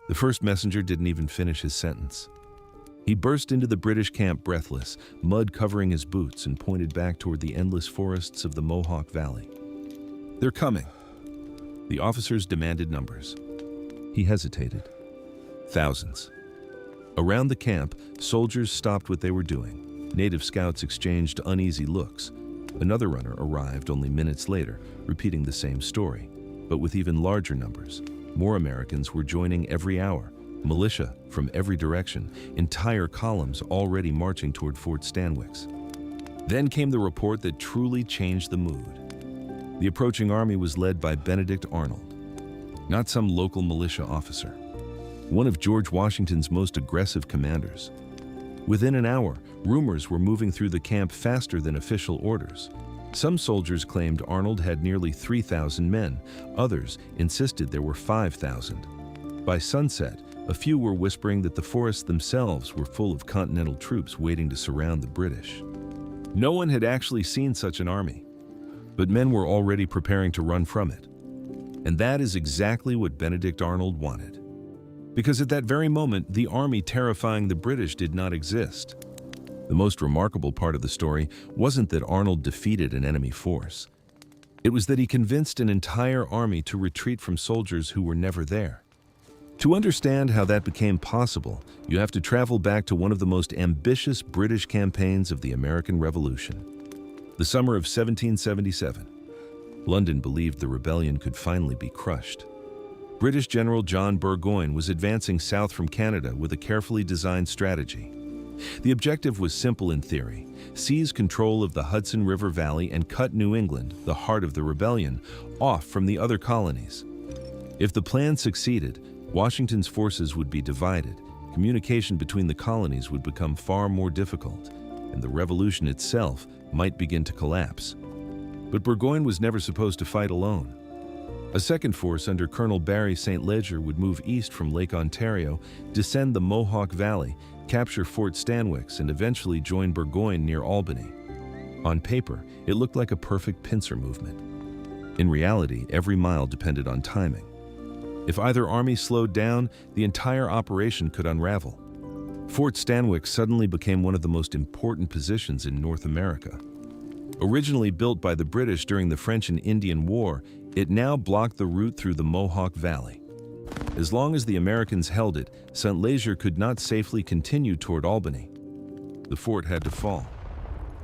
The first messenger didn't even finish his sentence. He burst into the British camp breathless, mud covering his boots, and pointed back toward the endless forests of the Mohawk Valley. "They're coming." The officers demanded numbers. He hesitated. Thousands. Around the camp, soldiers stopped what they were doing. Native scouts exchanged uneasy looks. Another runner arrived only minutes later, repeating the same story, but with even larger numbers. More Americans were joining every hour. Militia from every direction, entire columns already marching toward Fort Stanwix. Then came the report that truly changed the mood. The approaching army was led by Benedict Arnold, not some local militia officer, one of George Washington's most aggressive commanders. Within an hour, rumors were moving through the camp faster than official orders. Some soldiers claimed Arnold had nearly 3,000 men. Others insisted there were 5,000. By sunset, a few were whispering that the forests themselves were full of Continental troops waiting to surround the British. No one had actually seen such an army, but men were already preparing to run from it. And that is exactly what Benedict Arnold wanted. Because at that very moment, the army terrifying the British did not exist. The most remarkable part of the story wasn't that Arnold defeated an enemy force. It was that he convinced an entire army to retreat from soldiers who were never there. To understand how that became possible, you have to travel back to one of the most ambitious British campaigns of the American Revolution. The summer of 1777. London believed the rebellion could finally be crushed. British General John Burgoyne was advancing south from Canada with a carefully designed strategy. The objective was simple in theory: seize control of the Hudson River Valley and cut New England, the heart of the rebellion, off from the other colonies. If the plan succeeded, Washington's forces would be divided, communication between the colonies would become far more difficult, and the revolution itself might begin to collapse. But Burgoyne was never supposed to fight alone. A second force under Colonel Barry St. Leger would move east from Lake Ontario, descend the Mohawk Valley, capture Fort Stanwix, and eventually join Burgoyne near Albany. On paper, it looked like a perfect pincer movement. In reality, every mile depended on timing. If either army slowed down, the entire operation could unravel. Fort Stanwix suddenly became one of the most important positions in North America. Originally built by the British during the French and Indian War, it now blocked the route through the Mohawk Valley. As long as the Americans held it, St. Leger could not safely continue toward Albany. The fort had to fall.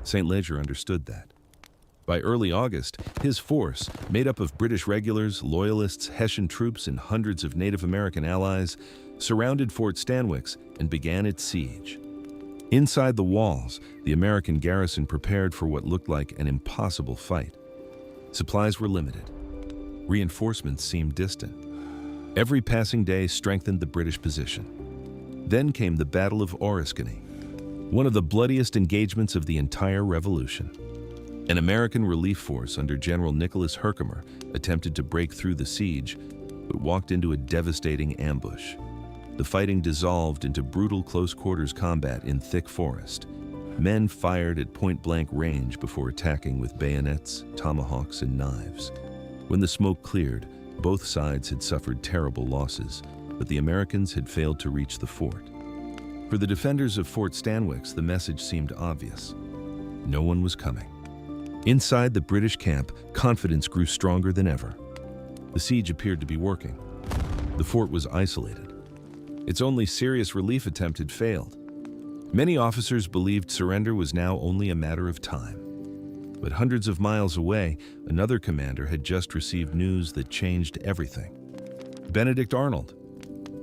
St. Leger understood that. By early August, his force, made up of British regulars, Loyalists, Hessian troops, and hundreds of Native American allies, surrounded Fort Stanwix and began its siege. Inside the walls, the American garrison prepared for what looked like an impossible fight. Supplies were limited. Reinforcements seemed distant. Every passing day strengthened the British position. Then came the Battle of Oriskany, one of the bloodiest engagements of the entire Revolution. An American relief force under General Nicholas Herkimer attempted to break through the siege, but walked into a devastating ambush. The fighting dissolved into brutal close-quarters combat in thick forest. Men fired at point-blank range before attacking with bayonets, tomahawks, and knives. When the smoke cleared, both sides had suffered terrible losses, but the Americans had failed to reach the fort. For the defenders of Fort Stanwix, the message seemed obvious. No one was coming. Inside the British camp, confidence grew stronger than ever. The siege appeared to be working. The fort was isolated. Its only serious relief attempt had failed. Many officers believed surrender was now only a matter of time. But hundreds of miles away, another commander had just received news that changed everything. Benedict Arnold.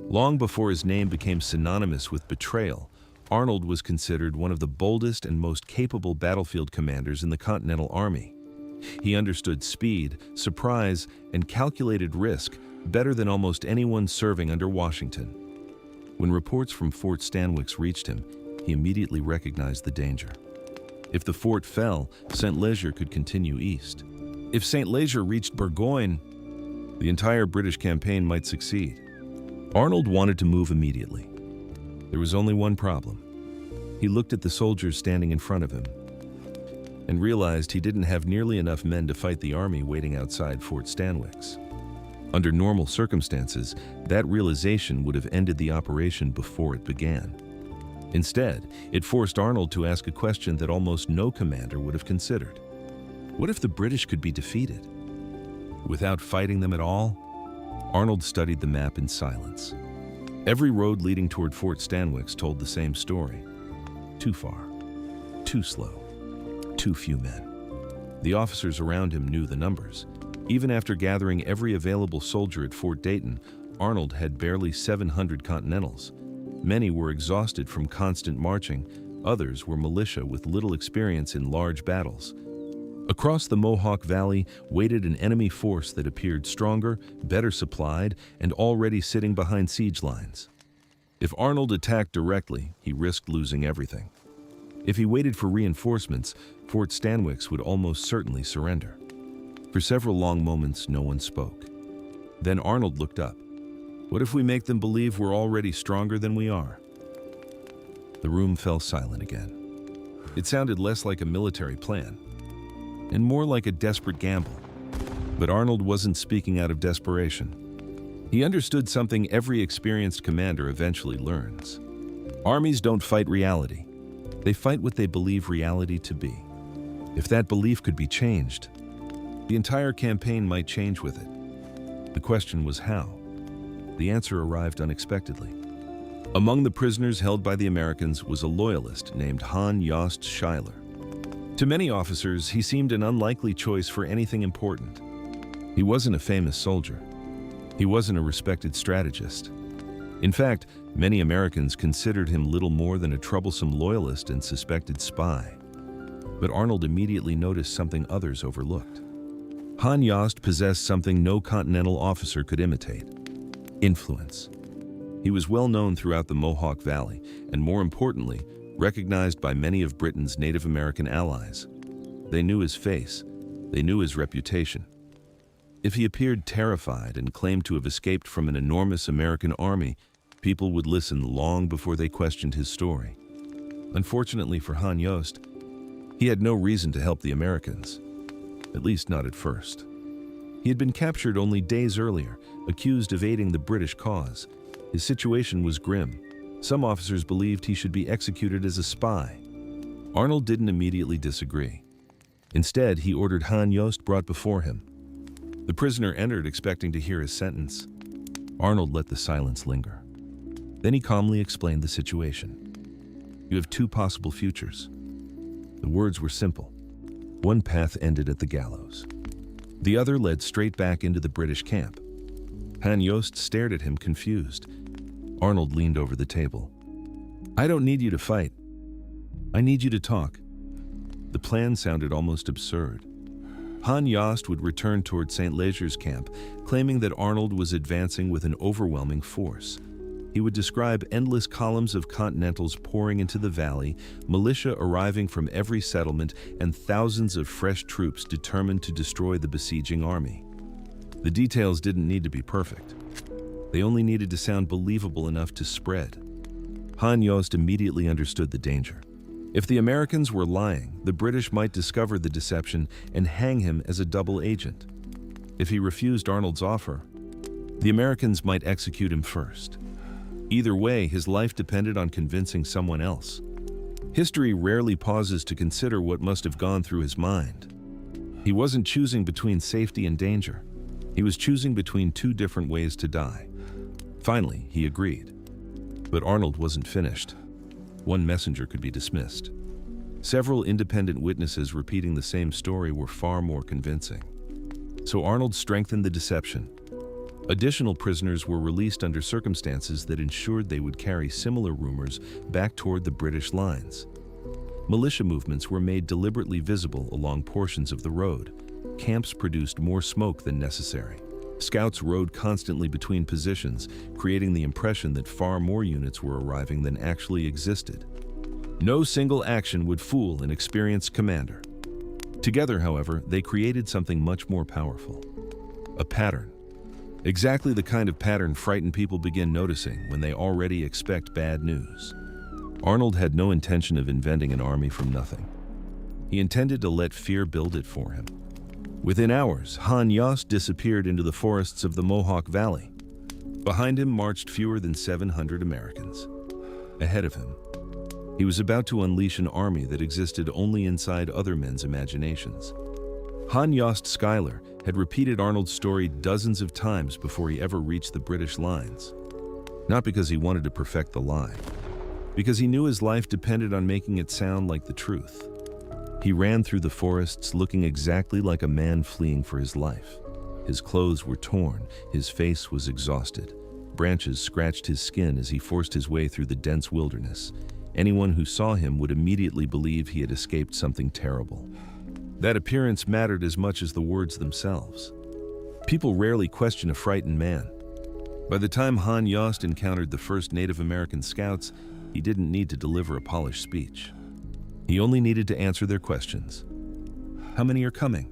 Long before his name became synonymous with betrayal, Arnold was considered one of the boldest and most capable battlefield commanders in the Continental Army. He understood speed, surprise, and calculated risk better than almost anyone serving under Washington. When reports from Fort Stanwix reached him, he immediately recognized the danger. If the fort fell, St. Leger could continue east. If St. Leger reached Burgoyne, the entire British campaign might succeed. Arnold wanted to move immediately. There was only one problem. He looked at the soldiers standing in front of him and realized he didn't have nearly enough men to fight the army waiting outside Fort Stanwix. Under normal circumstances, that realization would have ended the operation before it began. Instead, it forced Arnold to ask a question that almost no commander would have considered. What if the British could be defeated? Without fighting them at all? Arnold studied the map in silence. Every road leading toward Fort Stanwix told the same story. Too far, too slow, too few men. The officers around him knew the numbers. Even after gathering every available soldier at Fort Dayton, Arnold had barely 700 Continentals. Many were exhausted from constant marching, others were militia with little experience in large battles. Across the Mohawk Valley waited an enemy force that appeared stronger, better supplied, and already sitting behind siege lines. If Arnold attacked directly, he risked losing everything. If he waited for reinforcements, Fort Stanwix would almost certainly surrender. For several long moments, no one spoke. Then Arnold looked up. What if we make them believe we're already stronger than we are? The room fell silent again. It sounded less like a military plan, and more like a desperate gamble. But Arnold wasn't speaking out of desperation. He understood something every experienced commander eventually learns. Armies don't fight reality. They fight what they believe reality to be. If that belief could be changed, the entire campaign might change with it. The question was how. The answer arrived unexpectedly. Among the prisoners held by the Americans was a Loyalist named Hans Jost Schuyler. To many officers, he seemed an unlikely choice for anything important. He wasn't a famous soldier. He wasn't a respected strategist. In fact, many Americans considered him little more than a troublesome Loyalist and suspected spy. But Arnold immediately noticed something others overlooked. Hans Jost possessed something no Continental officer could imitate: influence. He was well known throughout the Mohawk Valley, and more importantly, recognized by many of Britain's Native American allies. They knew his face. They knew his reputation. If he appeared terrified and claimed to have escaped from an enormous American army, people would listen long before they questioned his story. Unfortunately for Hans Jost, he had no reason to help the Americans, at least not at first. He had been captured only days earlier, accused of aiding the British cause. His situation was grim. Some officers believed he should be executed as a spy. Arnold didn't immediately disagree. Instead, he ordered Hans Jost brought before him. The prisoner entered expecting to hear his sentence. Arnold let the silence linger. Then he calmly explained the situation. You have two possible futures. The words were simple. One path ended at the gallows. The other led straight back into the British camp. Hans Jost stared at him confused. Arnold leaned over the table. I don't need you to fight. I need you to talk. The plan sounded almost absurd. Hans Jost would return toward St. Lazar's camp, claiming that Arnold was advancing with an overwhelming force. He would describe endless columns of Continentals pouring into the valley, militia arriving from every settlement, and thousands of fresh troops determined to destroy the besieging army. The details didn't need to be perfect. They only needed to sound believable enough to spread. Hans Jost immediately understood the danger. If the Americans were lying, the British might discover the deception and hang him as a double agent. If he refused Arnold's offer, the Americans might execute him first. Either way, his life depended on convincing someone else. History rarely pauses to consider what must have gone through his mind. He wasn't choosing between safety and danger. He was choosing between two different ways to die. Finally, he agreed. But Arnold wasn't finished. One messenger could be dismissed. Several independent witnesses repeating the same story were far more convincing. So Arnold strengthened the deception. Additional prisoners were released under circumstances that ensured they would carry similar rumors back toward the British lines. Militia movements were made deliberately visible along portions of the road. Camps produced more smoke than necessary. Scouts rode constantly between positions, creating the impression that far more units were arriving than actually existed. No single action would fool an experienced commander. Together, however, they created something much more powerful. A pattern. Exactly the kind of pattern frightened people begin noticing when they already expect bad news. Arnold had no intention of inventing an army from nothing. He intended to let fear build it for him. Within hours, Han Yost disappeared into the forests of the Mohawk Valley. Behind him marched fewer than 700 Americans. Ahead of him, he was about to unleash an army that existed only inside other men's imaginations. Han Yost Schuyler had repeated Arnold's story dozens of times before he ever reached the British lines. Not because he wanted to perfect the lie, because he knew his life depended on making it sound like the truth. He ran through the forests looking exactly like a man fleeing for his life. His clothes were torn, his face was exhausted. Branches scratched his skin as he forced his way through the dense wilderness. Anyone who saw him would immediately believe he had escaped something terrible. That appearance mattered as much as the words themselves. People rarely question a frightened man. By the time Han Yost encountered the first Native American scouts, he didn't need to deliver a polished speech. He only needed to answer their questions. "How many are coming?"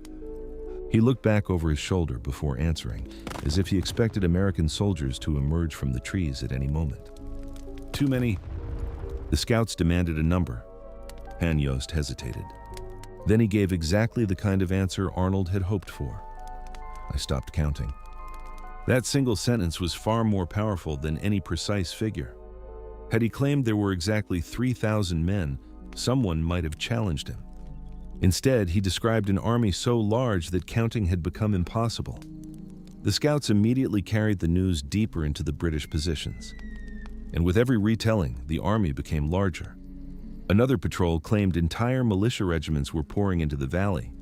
He looked back over his shoulder before answering, as if he expected American soldiers to emerge from the trees at any moment. "Too many." The scouts demanded a number. Han Yost hesitated. Then he gave exactly the kind of answer Arnold had hoped for. "I stopped counting." That single sentence was far more powerful than any precise figure. Had he claimed there were exactly 3,000 men, someone might have challenged him. Instead, he described an army so large that counting had become impossible. The scouts immediately carried the news deeper into the British positions. And with every retelling, the army became larger. Another patrol claimed entire militia regiments were pouring into the valley.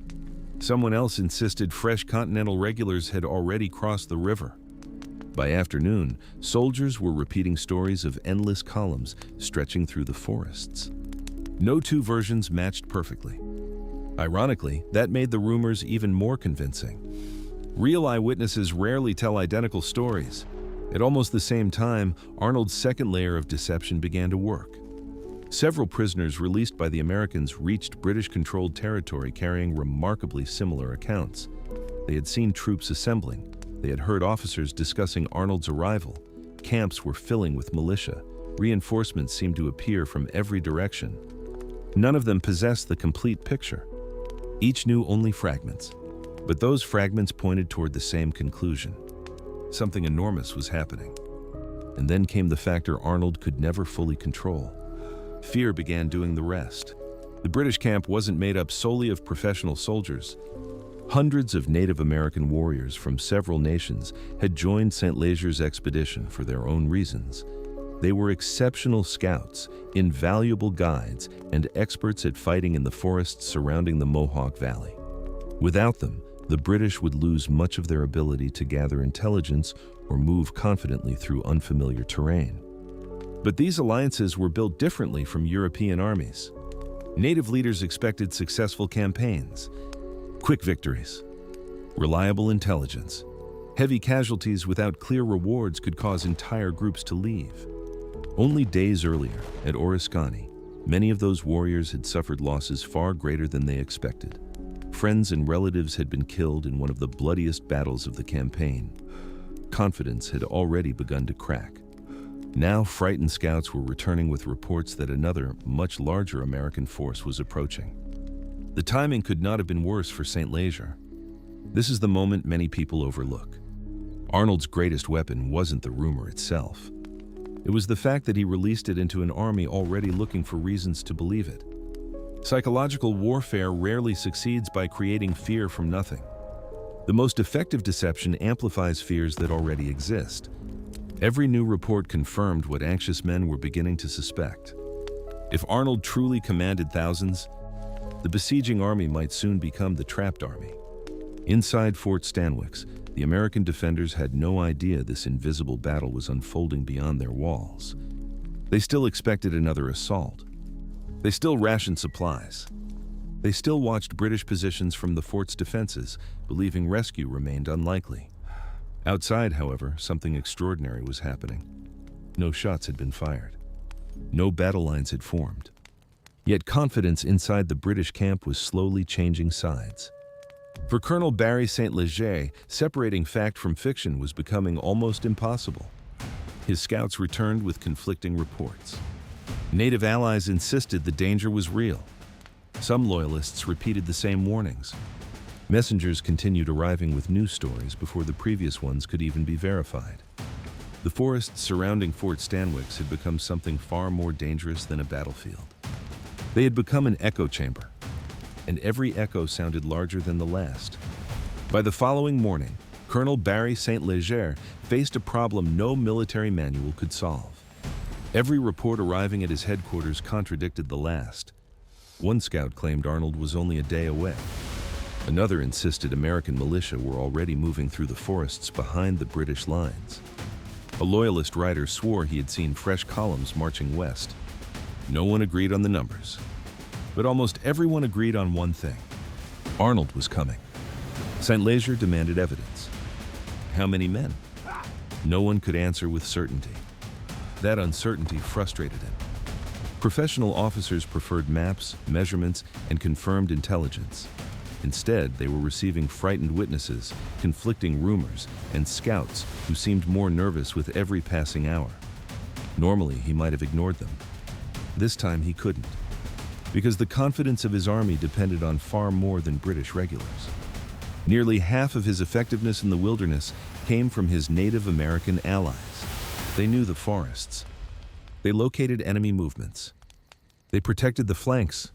Someone else insisted fresh Continental regulars had already crossed the river. By afternoon, soldiers were repeating stories of endless columns stretching through the forests. No two versions matched perfectly. Ironically, that made the rumors even more convincing. Real eyewitnesses rarely tell identical stories. At almost the same time, Arnold's second layer of deception began to work. Several prisoners released by the Americans reached British-controlled territory carrying remarkably similar accounts. They had seen troops assembling. They had heard officers discussing Arnold's arrival. Camps were filling with militia. Reinforcements seemed to appear from every direction. None of them possessed the complete picture. Each knew only fragments. But those fragments pointed toward the same conclusion. Something enormous was happening. And then came the factor Arnold could never fully control. Fear began doing the rest. The British camp wasn't made up solely of professional soldiers. Hundreds of Native American warriors from several nations had joined St. Leger's expedition for their own reasons. They were exceptional scouts, invaluable guides, and experts at fighting in the forests surrounding the Mohawk Valley. Without them, the British would lose much of their ability to gather intelligence or move confidently through unfamiliar terrain. But these alliances were built differently from European armies. Native leaders expected successful campaigns, quick victories, reliable intelligence. Heavy casualties without clear rewards could cause entire groups to leave. Only days earlier, at Oriskany, many of those warriors had suffered losses far greater than they expected. Friends and relatives had been killed in one of the bloodiest battles of the campaign. Confidence had already begun to crack. Now, frightened scouts were returning with reports that another, much larger American force was approaching. The timing could not have been worse for St. Leger. This is the moment many people overlook. Arnold's greatest weapon wasn't the rumor itself. It was the fact that he released it into an army already looking for reasons to believe it. Psychological warfare rarely succeeds by creating fear from nothing. The most effective deception amplifies fears that already exist. Every new report confirmed what anxious men were beginning to suspect. If Arnold truly commanded thousands, the besieging army might soon become the trapped army. Inside Fort Stanwix, the American defenders had no idea this invisible battle was unfolding beyond their walls. They still expected another assault. They still rationed supplies. They still watched British positions from the fort's defenses, believing rescue remained unlikely. Outside, however, something extraordinary was happening. No shots had been fired. No battle lines had formed. Yet confidence inside the British camp was slowly changing sides. For Colonel Barry St. Leger, separating fact from fiction was becoming almost impossible. His scouts returned with conflicting reports. Native allies insisted the danger was real. Some Loyalists repeated the same warnings. Messengers continued arriving with new stories before the previous ones could even be verified. The forests surrounding Fort Stanwix had become something far more dangerous than a battlefield. They had become an echo chamber, and every echo sounded larger than the last. By the following morning, Colonel Barry St. Leger faced a problem no military manual could solve. Every report arriving at his headquarters contradicted the last. One scout claimed Arnold was only a day away. Another insisted American militia were already moving through the forests behind the British lines. A Loyalist writer swore he had seen fresh columns marching west. No one agreed on the numbers, but almost everyone agreed on one thing. Arnold was coming. St. Leger demanded evidence. How many men? No one could answer with certainty. That uncertainty frustrated him. Professional officers preferred maps, measurements, and confirmed intelligence. Instead, they were receiving frightened witnesses, conflicting rumors, and scouts who seemed more nervous with every passing hour. Normally, he might have ignored them. This time, he couldn't, because the confidence of his army depended on far more than British regulars. Nearly half of his effectiveness in the wilderness came from his Native American allies. They knew the forests. They located enemy movements. They protected the flanks.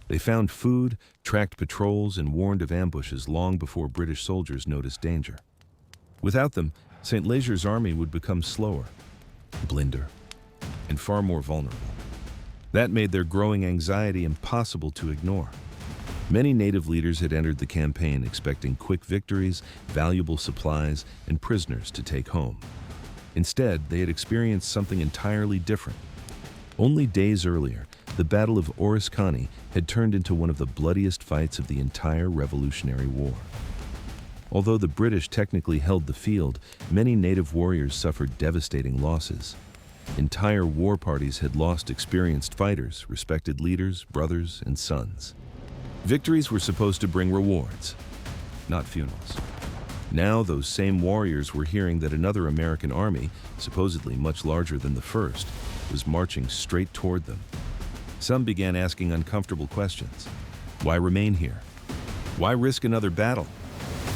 They found food, tracked patrols, and warned of ambushes long before British soldiers noticed danger. Without them, St. Leger's army would become slower, blinder, and far more vulnerable. That made their growing anxiety impossible to ignore. Many native leaders had entered the campaign expecting quick victories, valuable supplies, and prisoners to take home. Instead, they had experienced something entirely different. Only days earlier, the Battle of Oriskany had turned into one of the bloodiest fights of the entire Revolutionary War. Although the British technically held the field, many native warriors suffered devastating losses. Entire war parties had lost experienced fighters, respected leaders, brothers, and sons. Victories were supposed to bring rewards, not funerals. Now those same warriors were hearing that another American army, supposedly much larger than the first, was marching straight toward them. Some began asking uncomfortable questions. Why remain here? Why risk another battle?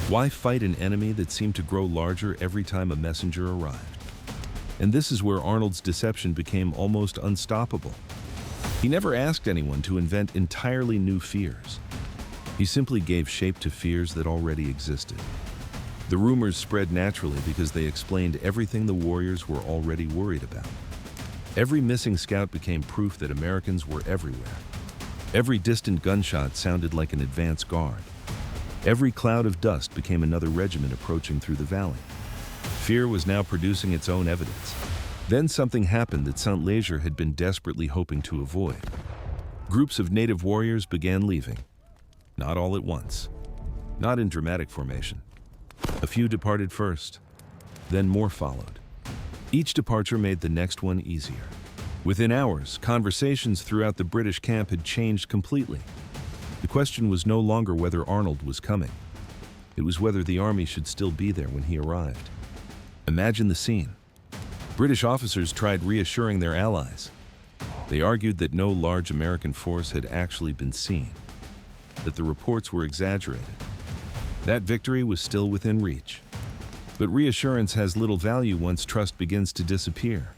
Why fight an enemy that seemed to grow larger every time a messenger arrived? And this is where Arnold's deception became almost unstoppable. He never asked anyone to invent entirely new fears. He simply gave shape to fears that already existed. The rumors spread naturally because they explained everything the warriors were already worried about. Every missing scout became proof that Americans were everywhere. Every distant gunshot sounded like an advance guard. Every cloud of dust became another regiment approaching through the valley. Fear was now producing its own evidence. Then something happened that St. Leger had been desperately hoping to avoid. Groups of native warriors began leaving. Not all at once. Not in dramatic formation. A few departed first. Then more followed. Each departure made the next one easier. Within hours, conversations throughout the British camp had changed completely. The question was no longer whether Arnold was coming. It was whether the army should still be there when he arrived. Imagine the scene. British officers tried reassuring their allies. They argued that no large American force had actually been seen, that the reports were exaggerated. That victory was still within reach. But reassurance has little value once trust begins to disappear.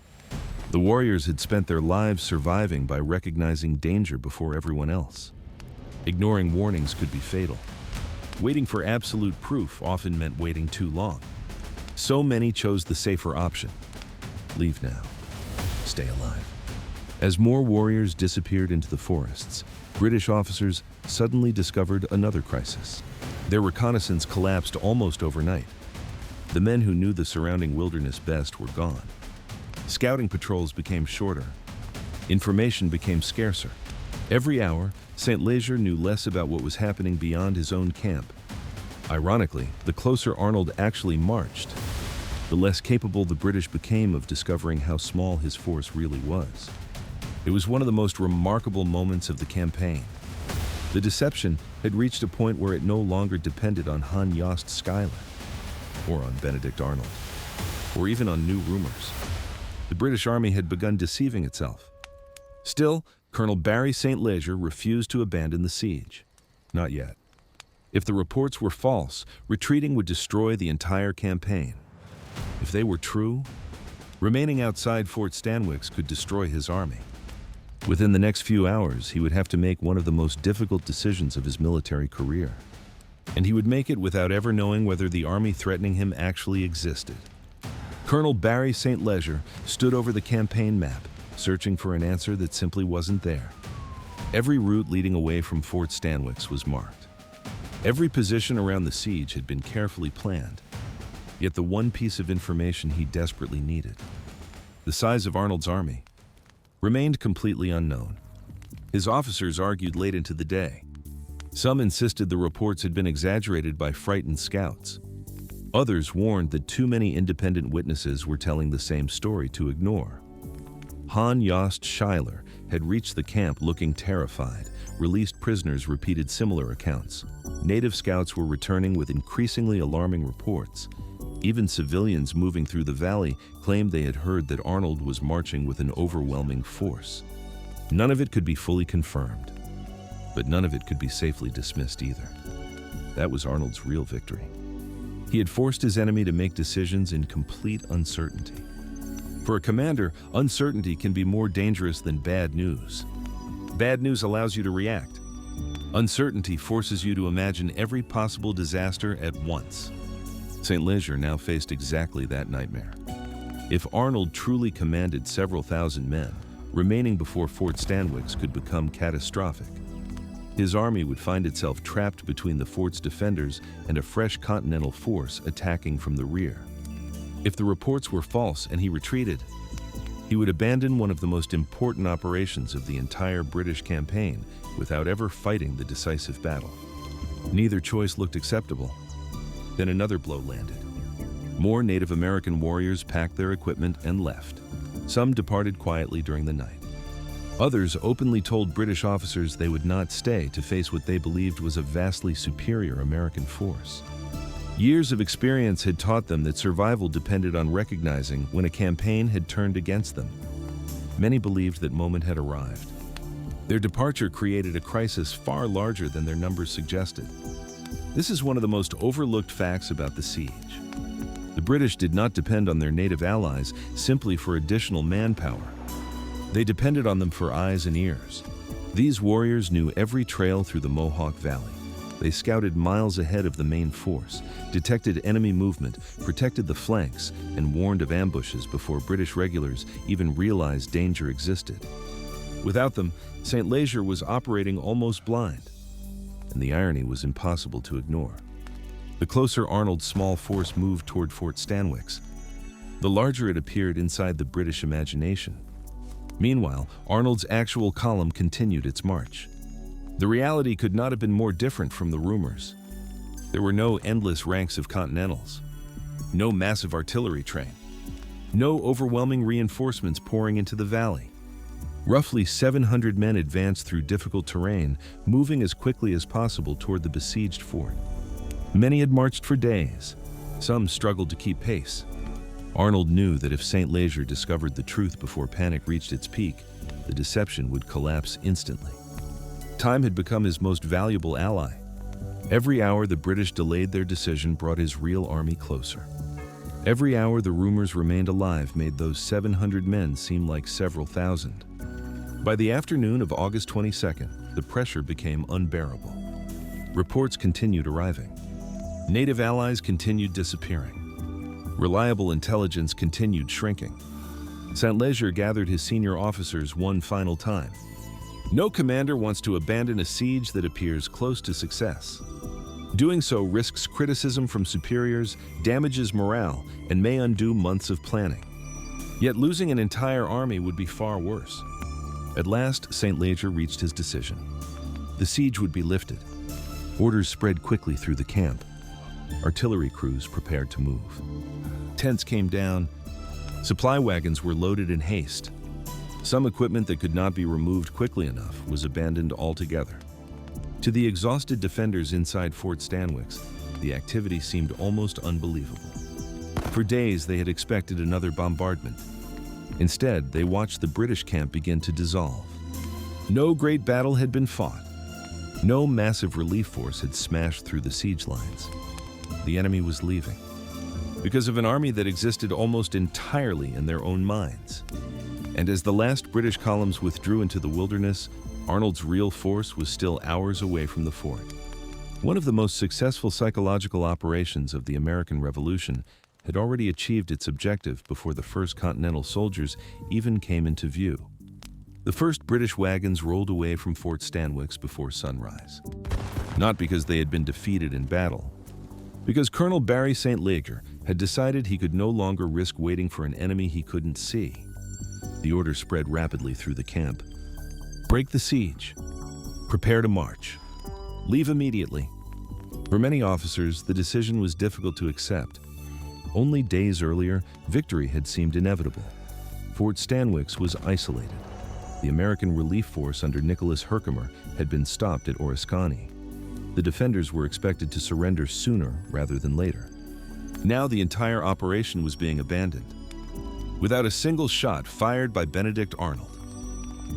The warriors had spent their lives surviving by recognizing danger before everyone else. Ignoring warnings could be fatal. Waiting for absolute proof often meant waiting too long. So many chose the safer option. Leave now. Stay alive. As more warriors disappeared into the forests, British officers suddenly discovered another crisis. Their reconnaissance collapsed almost overnight. The men who knew the surrounding wilderness best were gone. Scouting patrols became shorter. Information became scarcer. Every hour, St. Leger knew less about what was happening beyond his own camp. Ironically, the closer Arnold actually marched, the less capable the British became of discovering how small his force really was. It was one of the most remarkable moments of the campaign. The deception had reached a point where it no longer depended on Han Yost Schuyler, or on Benedict Arnold, or even on new rumors. The British Army had begun deceiving itself. Still, Colonel Barry St. Leger refused to abandon the siege. Not yet. If the reports were false, retreating would destroy the entire campaign. If they were true, remaining outside Fort Stanwix could destroy his army. Within the next few hours, he would have to make one of the most difficult decisions of his military career. And he would make it without ever knowing whether the army threatening him actually existed. Colonel Barry St. Leger stood over the campaign map, searching for an answer that simply wasn't there. Every route leading away from Fort Stanwix was marked. Every position around the siege had been carefully planned. Yet the one piece of information he desperately needed, the size of Arnold's army, remained completely unknown. His officers argued late into the day. Some insisted the reports had been exaggerated by frightened scouts. Others warned that too many independent witnesses were telling the same story to ignore. Han Yost Schuyler had reached the camp looking terrified. Released prisoners repeated similar accounts. Native scouts were returning with increasingly alarming reports. Even civilians moving through the valley claimed they had heard that Arnold was marching with an overwhelming force. None of it could be fully confirmed, but none of it could be safely dismissed either. That was Arnold's real victory. He had forced his enemy to make decisions in complete uncertainty. For a commander, uncertainty can be more dangerous than bad news. Bad news allows you to react. Uncertainty forces you to imagine every possible disaster at once. St. Leger now faced exactly that nightmare. If Arnold truly commanded several thousand men, remaining before Fort Stanwix could become catastrophic. His army would find itself trapped between the fort's defenders and a fresh continental force attacking from the rear. If the reports were false and he retreated, he would abandon one of the most important operations of the entire British campaign without ever fighting the decisive battle. Neither choice looked acceptable. Then another blow landed. More Native American warriors packed their equipment and left. Some departed quietly during the night. Others openly told British officers they would not stay to face what they believed was a vastly superior American force. Years of experience had taught them that survival depended on recognizing when a campaign had turned against them. Many believed that moment had arrived. Their departure created a crisis far larger than their numbers suggested. This is one of the most overlooked facts about the siege. The British did not depend on their native allies simply for additional manpower. They depended on them for eyes and ears. These warriors knew every trail through the Mohawk Valley. They scouted miles ahead of the main force, detected enemy movement, protected the flanks, and warned of ambushes before British regulars even realized danger existed. Without them, St. Leger was operating almost blind, and the irony was impossible to ignore. The closer Arnold's small force moved toward Fort Stanwix, the larger it appeared inside the British imagination. Meanwhile, Arnold's actual column continued its march. The reality could not have been more different from the rumors. There were no endless ranks of Continentals, no massive artillery train, no overwhelming reinforcements pouring into the valley. Roughly 700 men advanced through difficult terrain, moving as quickly as possible toward the besieged fort. Many had marched for days. Some struggled to keep pace. Arnold knew that if St. Leger discovered the truth before panic reached its peak, the deception would collapse instantly. Time had become his most valuable ally. Every hour the British delayed their decision brought his real army closer. Every hour the rumors remained alive made those 700 men seem like several thousand. By the afternoon of August 22nd, the pressure became unbearable. Reports continued arriving. Native allies continued disappearing. Reliable intelligence continued shrinking. St. Leger gathered his senior officers one final time. No commander wants to abandon a siege that appears close to success. Doing so risks criticism from superiors, damages morale, and may undo months of planning. Yet losing an entire army would be far worse. At last, St. Leger reached his decision. The siege would be lifted. Orders spread quickly through the camp. Artillery crews prepared to move. Tents came down. Supply wagons were loaded in haste. Some equipment that could not be removed quickly enough was abandoned altogether. To the exhausted defenders inside Fort Stanwix, the activity seemed almost unbelievable. For days, they had expected another bombardment. Instead, they watched the British camp begin to dissolve. No great battle had been fought. No massive relief force had smashed through the siege lines. The enemy was leaving, because of an army that existed almost entirely in their own minds. And as the last British columns withdrew into the wilderness, Arnold's real force was still hours away from the fort. One of the most successful psychological operations of the American Revolution had already achieved its objective before the first Continental soldiers even came into view. The first British wagons rolled away from Fort Stanwix before sunrise. Not because they had been defeated in battle, because Colonel Barry St. Leger had decided he could no longer risk waiting for an enemy he couldn't see. The order spread rapidly through the camp. Break the siege. Prepare to march. Leave immediately. For many officers, the decision was difficult to accept. Only days earlier, victory had seemed inevitable. Fort Stanwix was isolated. The American relief force under Nicholas Herkimer had been stopped at Oriskany. The defenders were expected to surrender sooner rather than later. Now the entire operation was being abandoned, without a single shot fired by Benedict Arnold.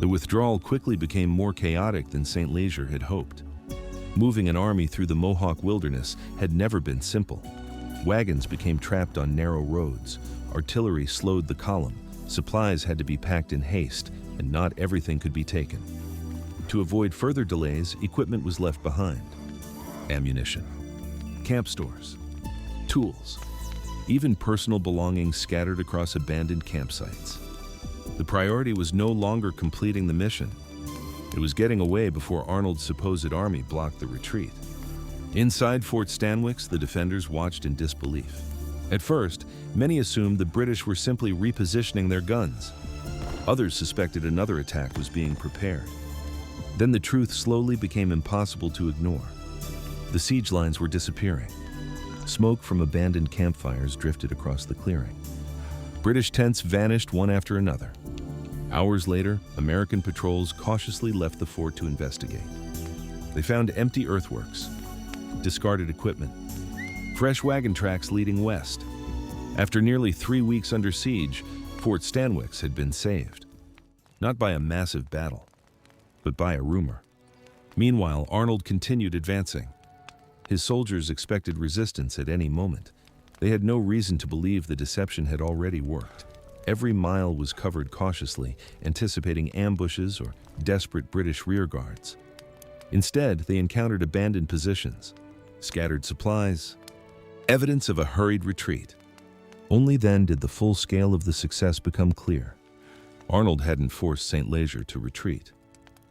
The withdrawal quickly became more chaotic than St. Leger had hoped. Moving an army through the Mohawk wilderness had never been simple. Wagons became trapped on narrow roads, artillery slowed the column, supplies had to be packed in haste, and not everything could be taken. To avoid further delays, equipment was left behind. Ammunition, camp stores, tools, even personal belongings scattered across abandoned campsites. The priority was no longer completing the mission. It was getting away before Arnold's supposed army blocked the retreat. Inside Fort Stanwix, the defenders watched in disbelief. At first, many assumed the British were simply repositioning their guns. Others suspected another attack was being prepared. Then the truth slowly became impossible to ignore. The siege lines were disappearing. Smoke from abandoned campfires drifted across the clearing. British tents vanished one after another. Hours later, American patrols cautiously left the fort to investigate. They found empty earthworks, discarded equipment, fresh wagon tracks leading west. After nearly 3 weeks under siege, Fort Stanwix had been saved. Not by a massive battle, but by a rumor. Meanwhile, Arnold continued advancing. His soldiers expected resistance at any moment. They had no reason to believe the deception had already worked. Every mile was covered cautiously, anticipating ambushes or desperate British rearguards. Instead, they encountered abandoned positions, scattered supplies, evidence of a hurried retreat. Only then did the full scale of the success become clear. Arnold hadn't forced St. Leger to retreat.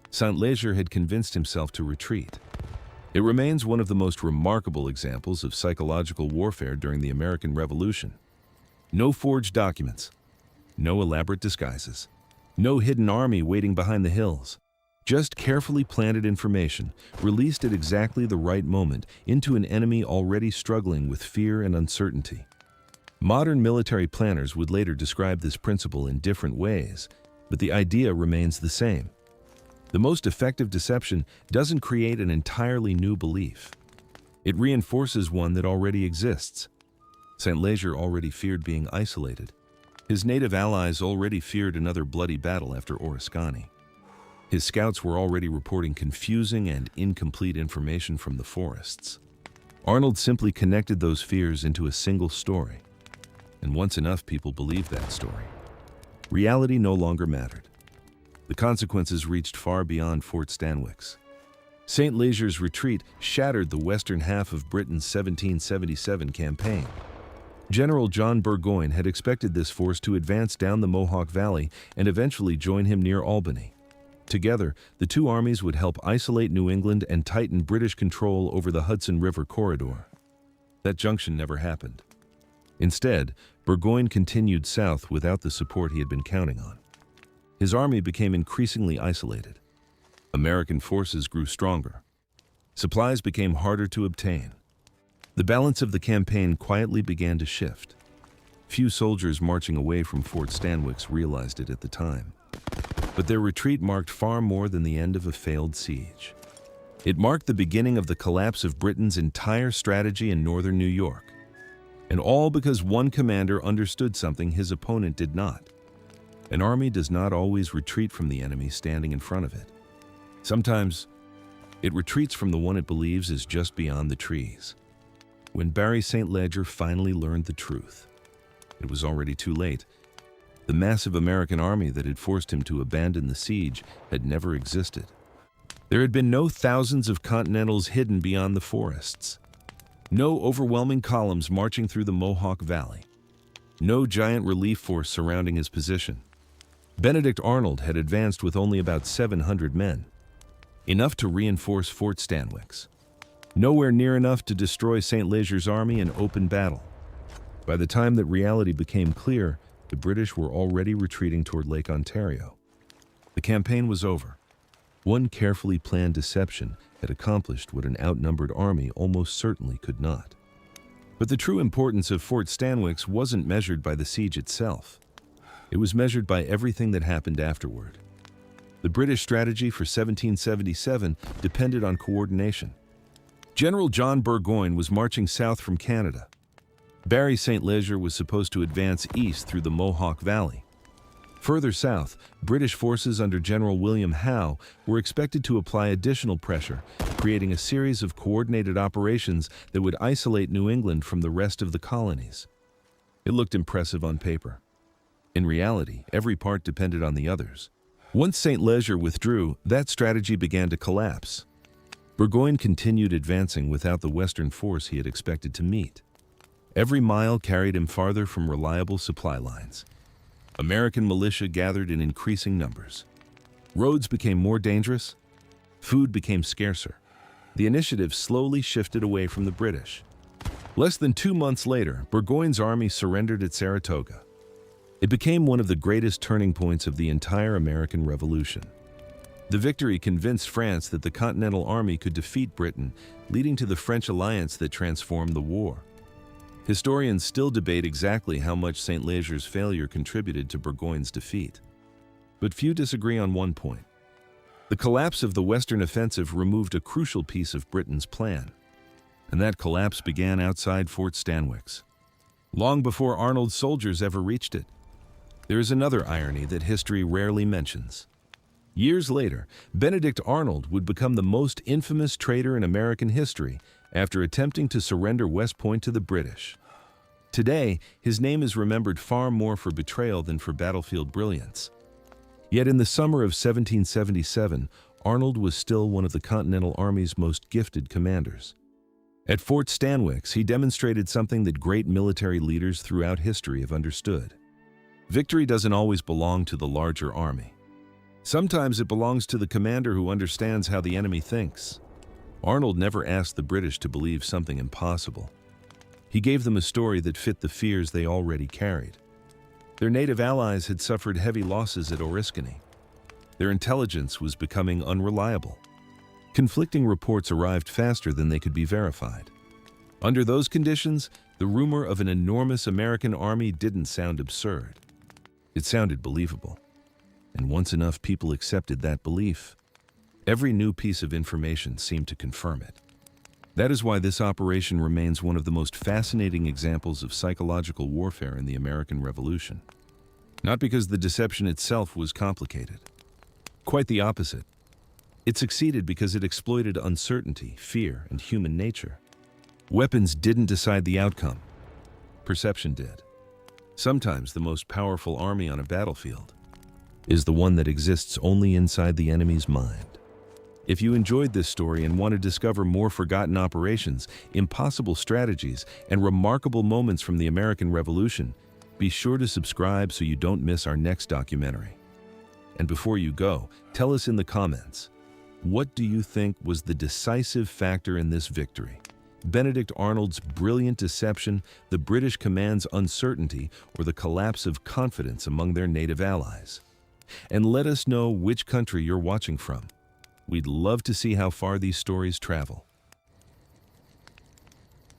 St. Leger had convinced himself to retreat. It remains one of the most remarkable examples of psychological warfare during the American Revolution. No forged documents, no elaborate disguises, no hidden army waiting behind the hills. Just carefully planted information, released at exactly the right moment into an enemy already struggling with fear and uncertainty. Modern military planners would later describe this principle in different ways, but the idea remains the same. The most effective deception doesn't create an entirely new belief. It reinforces one that already exists. St. Leger already feared being isolated. His native allies already feared another bloody battle after Oriskany. His scouts were already reporting confusing and incomplete information from the forests. Arnold simply connected those fears into a single story. And once enough people believed that story, reality no longer mattered. The consequences reached far beyond Fort Stanwix. St. Leger's retreat shattered the western half of Britain's 1777 campaign. General John Burgoyne had expected this force to advance down the Mohawk Valley and eventually join him near Albany. Together, the two armies would help isolate New England and tighten British control over the Hudson River corridor. That junction never happened. Instead, Burgoyne continued south without the support he had been counting on. His army became increasingly isolated. American forces grew stronger. Supplies became harder to obtain. The balance of the campaign quietly began to shift. Few soldiers marching away from Fort Stanwix realized it at the time. But their retreat marked far more than the end of a failed siege. It marked the beginning of the collapse of Britain's entire strategy in northern New York. And all because one commander understood something his opponent did not. An army does not always retreat from the enemy standing in front of it. Sometimes, It retreats from the one it believes is just beyond the trees. When Barry St. Leger finally learned the truth, it was already too late. The massive American army that had forced him to abandon the siege had never existed. There had been no thousands of Continentals hidden beyond the forests, no overwhelming columns marching through the Mohawk Valley, no giant relief force surrounding his position. Benedict Arnold had advanced with only about 700 men, enough to reinforce Fort Stanwix, nowhere near enough to destroy St. Leger's army in open battle. By the time that reality became clear, the British were already retreating toward Lake Ontario. The campaign was over. One carefully planned deception had accomplished what an outnumbered army almost certainly could not. But the true importance of Fort Stanwix wasn't measured by the siege itself. It was measured by everything that happened afterward. The British strategy for 1777 depended on coordination. General John Burgoyne was marching south from Canada. Barry St. Leger was supposed to advance east through the Mohawk Valley. Further south, British forces under General William Howe were expected to apply additional pressure, creating a series of coordinated operations that would isolate New England from the rest of the colonies. It looked impressive on paper. In reality, every part depended on the others. Once St. Leger withdrew, that strategy began to collapse. Burgoyne continued advancing without the western force he had expected to meet. Every mile carried him farther from reliable supply lines. American militia gathered in increasing numbers. Roads became more dangerous. Food became scarcer. The initiative slowly shifted away from the British. Less than 2 months later, Burgoyne's army surrendered at Saratoga. It became one of the greatest turning points of the entire American Revolution. The victory convinced France that the Continental Army could defeat Britain, leading to the French alliance that transformed the war. Historians still debate exactly how much St. Leger's failure contributed to Burgoyne's defeat. But few disagree on one point. The collapse of the Western offensive removed a crucial piece of Britain's plan, and that collapse began outside Fort Stanwix, long before Arnold's soldiers ever reached it. There is another irony that history rarely mentions. Years later, Benedict Arnold would become the most infamous traitor in American history after attempting to surrender West Point to the British. Today, his name is remembered far more for betrayal than for battlefield brilliance. Yet in the summer of 1777, Arnold was still one of the Continental Army's most gifted commanders. At Fort Stanwix, he demonstrated something that great military leaders throughout history have understood. Victory doesn't always belong to the larger army. Sometimes it belongs to the commander who understands how the enemy thinks. Arnold never asked the British to believe something impossible. He gave them a story that fit the fears they already carried. Their native allies had suffered heavy losses at Oriskany. Their intelligence was becoming unreliable. Conflicting reports arrived faster than they could be verified. Under those conditions, the rumor of an enormous American army didn't sound absurd. It sounded believable. And once enough people accepted that belief, every new piece of information seemed to confirm it. That is why this operation remains one of the most fascinating examples of psychological warfare in the American Revolution. Not because the deception itself was complicated. Quite the opposite. It succeeded because it exploited uncertainty, fear, and human nature. Weapons didn't decide the outcome. Perception did. Sometimes the most powerful army on a battlefield is the one that exists only inside the enemy's mind. If you enjoyed this story and want to discover more forgotten operations, impossible strategies, and remarkable moments from the American Revolution, be sure to subscribe so you don't miss our next documentary. And before you go, tell us in the comments, what do you think was the decisive factor in this victory? Benedict Arnold's brilliant deception, the British command's uncertainty, or the collapse of confidence among their native allies? And let us know which country you're watching from. We'd love to see how far these stories travel.